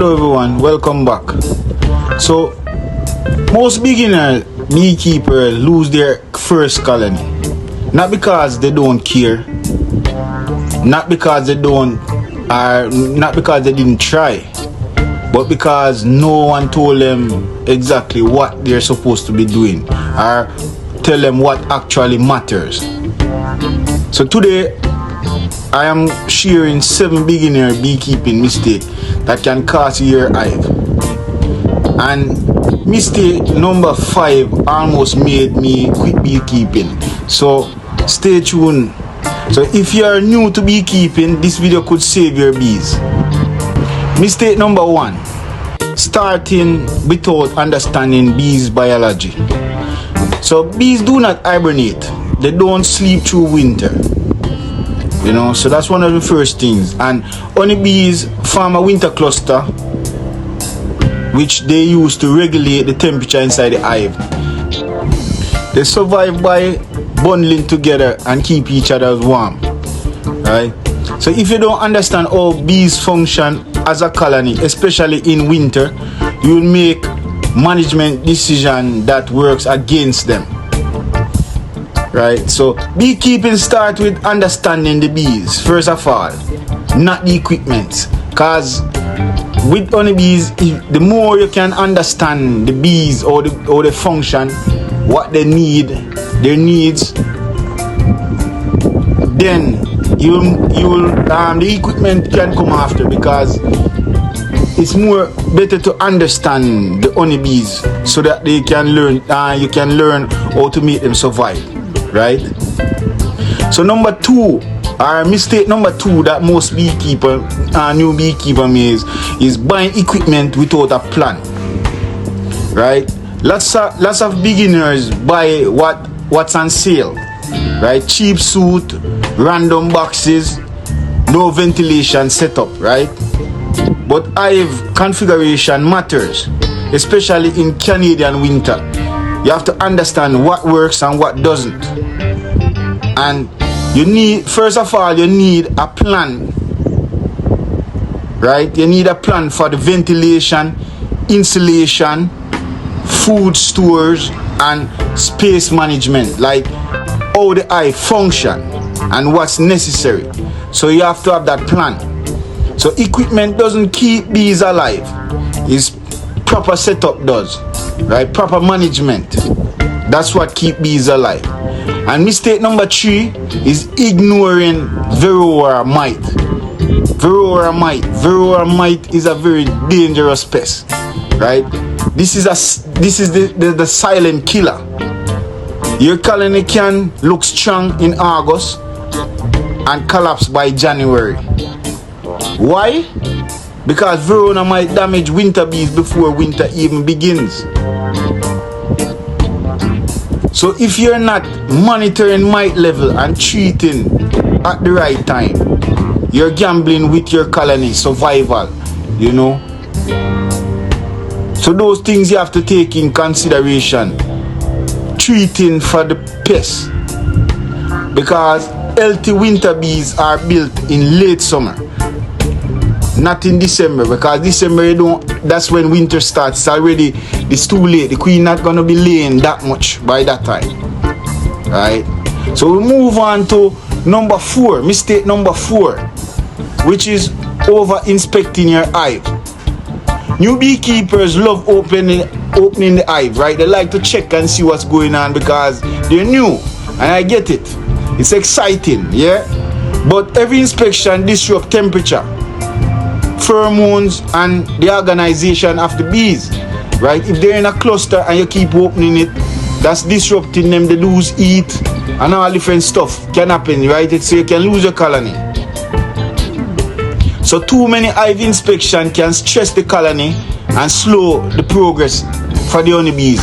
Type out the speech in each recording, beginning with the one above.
Hello everyone, welcome back. So most beginner beekeepers lose their first colony, not because they don't care, not because they didn't try, but because no one told them exactly what they're supposed to be doing or tell them what actually matters. So today I am sharing 7 beginner beekeeping mistakes that can cost you your hive. And mistake number 5 almost made me quit beekeeping. So stay tuned. So if you are new to beekeeping, this video could save your bees. Mistake number 1: starting without understanding bees biology. So bees do not hibernate. They don't sleep through winter. You know, so that's one of the first things. And honeybees form a winter cluster which they use to regulate the temperature inside the hive. They survive by bundling together and keep each other warm, right? So if you don't understand how bees function as a colony, especially in winter, you will make management decision that works against them. Right, so beekeeping starts with understanding the bees first of all, not the equipment. Cause with honeybees, the more you can understand the bees or the function, what they need, their needs, then the equipment can come after, because it's more better to understand the honeybees so that they can learn. You can learn how to make them survive. Right? So number 2, or mistake number 2 that most beekeeper, new beekeeper makes, is buying equipment without a plan. Right? Lots of beginners buy what's on sale. Right? Cheap suit, random boxes, no ventilation setup. Right? But hive configuration matters, especially in Canadian winter. You have to understand what works and what doesn't. And you need, first of all, you need a plan. Right? You need a plan for the ventilation, insulation, food stores, and space management. Like how the hive function and what's necessary. So you have to have that plan. So equipment doesn't keep bees alive. It's proper setup does. Right, proper management. That's what keep bees alive. And mistake number 3 is ignoring Varroa mite. Varroa mite is a very dangerous pest. Right? This is the silent killer. Your colony can look strong in August and collapse by January. Why? Because Varroa might damage winter bees before winter even begins. So if you're not monitoring mite level and treating at the right time, you're gambling with your colony survival, you know. So those things you have to take in consideration. Treating for the pests. Because healthy winter bees are built in late summer. Not in December, because December that's when winter starts. It's too late. The queen not gonna be laying that much by that time. Right? So we move on to number 4, mistake number 4, which is over inspecting your hive. New beekeepers love opening the hive, right? They like to check and see what's going on because they're new. And I get it. It's exciting, yeah? But every inspection disrupts temperature, pheromones, and the organization of the bees. Right? If they're in a cluster and you keep opening it, that's disrupting them. They lose heat and all different stuff can happen, right? So you can lose your colony. So too many hive inspection can stress the colony and slow the progress for the honeybees.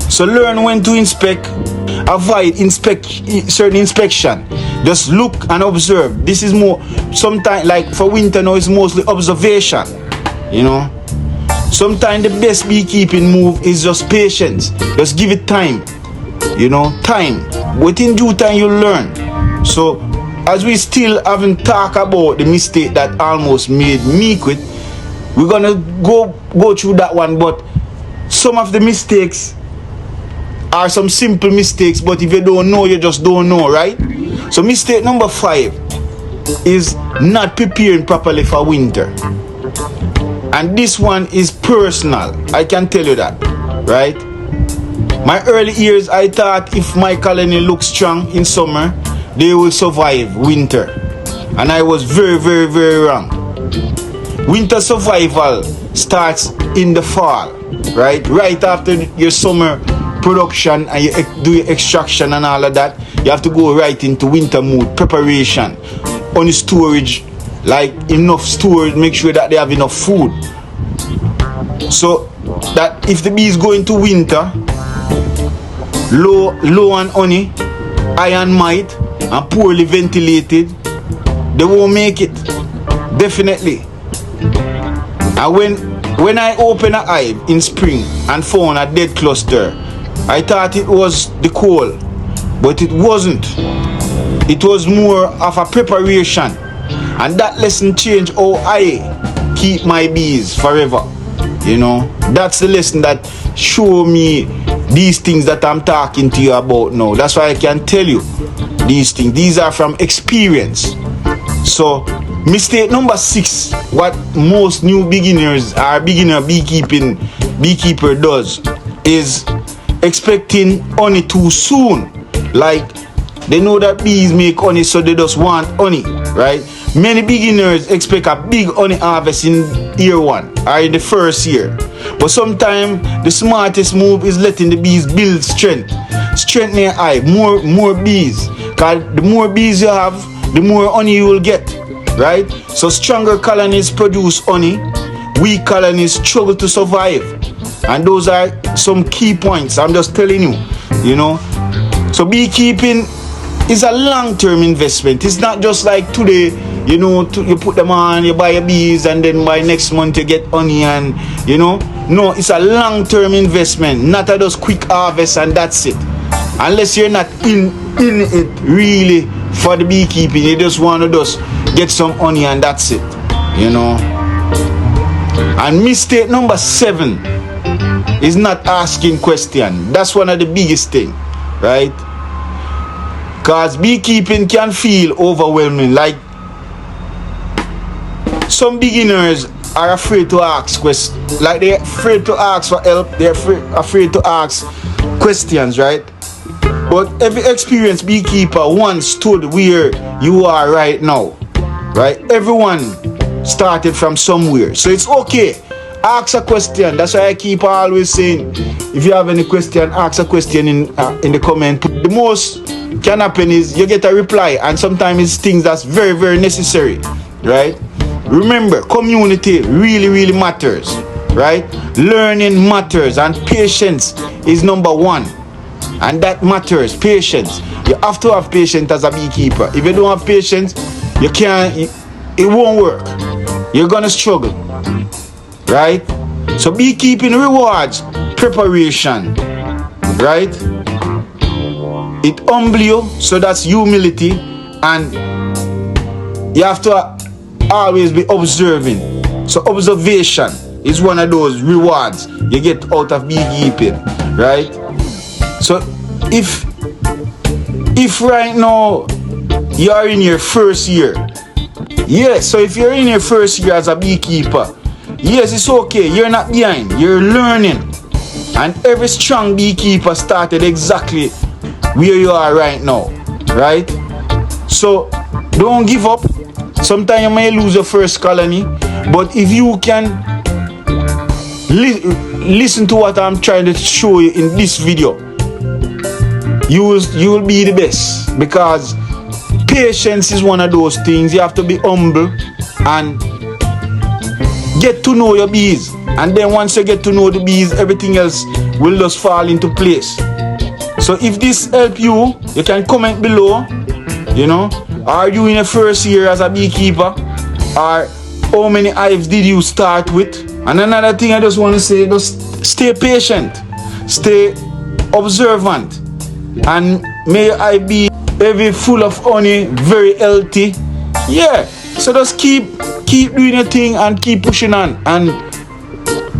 So learn when to inspect. Avoid certain inspection. Just look and observe. This is more, sometimes like for winter now, it's mostly observation. You know, sometimes the best beekeeping move is just patience. Just give it time. You know, time. Within due time you'll learn. So as we still haven't talked about the mistake that almost made me quit, We're gonna go through that one, but some of the mistakes are some simple mistakes, but if you don't know, you just don't know, right? So mistake number 5 is not preparing properly for winter. And this one is personal, I can tell you that, right? My early years, I thought if my colony looks strong in summer, they will survive winter. And I was very, very, very wrong. Winter survival starts in the fall, right? Right after your summer production and you do your extraction and all of that, you have to go right into winter mood, preparation, on storage, like enough storage, make sure that they have enough food. So that if the bees go into winter, low on honey, high on mite, and poorly ventilated, they won't make it. Definitely. And when I opened a hive in spring and found a dead cluster, I thought it was the cold, but it wasn't. It was more of a preparation. And that lesson changed how I keep my bees forever. You know, that's the lesson that show me these things that I'm talking to you about now. That's why I can tell you these things. These are from experience. So mistake number 6, what most new beginners or beginner beekeeper does, is expecting honey too soon. Like they know that bees make honey, so they just want honey, right? Many beginners expect a big honey harvest in year 1 or in the first year. But sometimes the smartest move is letting the bees build strength. Strengthen their hive, more bees. Because the more bees you have, the more honey you will get, right? So stronger colonies produce honey, weak colonies struggle to survive. And those are some key points, I'm just telling you, you know. So beekeeping is a long-term investment. It's not just like today, you know, you put them on, you buy your bees, and then by next month you get honey, and you know. No, it's a long-term investment, not a just quick harvest and that's it. Unless you're not in it really for the beekeeping, you just want to just get some honey and that's it, you know. And mistake number 7 is not asking questions. That's one of the biggest thing, right? Because beekeeping can feel overwhelming. Like some beginners are afraid to ask questions. Like they're afraid to ask for help. They're afraid to ask questions, right? But every experienced beekeeper once stood where you are right now, right? Everyone started from somewhere. So it's okay. Ask a question. That's why I keep always saying, if you have any question, ask a question in the comment. The most can happen is you get a reply, and sometimes it's things that's very, very necessary, right? Remember, community really matters, right? Learning matters, and patience is number 1. And that matters, patience. You have to have patience as a beekeeper. If you don't have patience, you can't, it won't work. You're gonna struggle, right? So beekeeping rewards preparation, right? It humbles you, so that's humility, and you have to always be observing. So observation is one of those rewards you get out of beekeeping, right? So if right now you are in your first year, yes, so if you're in your first year as a beekeeper, yes, it's okay, you're not behind, you're learning. And every strong beekeeper started exactly where you are right now, right? So don't give up. Sometimes you may lose your first colony, but if you can listen to what I'm trying to show you in this video, you will be the best. Because patience is one of those things. You have to be humble and get to know your bees. And then once you get to know the bees, everything else will just fall into place. So if this help you, you can comment below, you know. Are you in your first year as a beekeeper? Or how many hives did you start with? And another thing I just want to say, just stay patient, stay observant, and may your hive be very full of honey, very healthy. Yeah, so just keep keep doing your thing and keep pushing on. And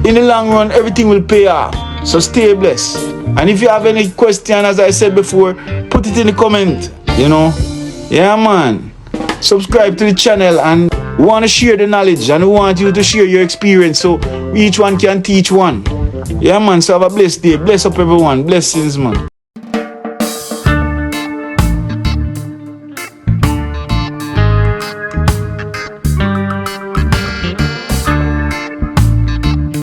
in the long run, everything will pay off. So stay blessed. And if you have any question, as I said before, put it in the comment. Yeah, man. Subscribe to the channel, and we want to share the knowledge, and we want you to share your experience so each one can teach one. Yeah, man. So have a blessed day. Bless up everyone. Blessings, man.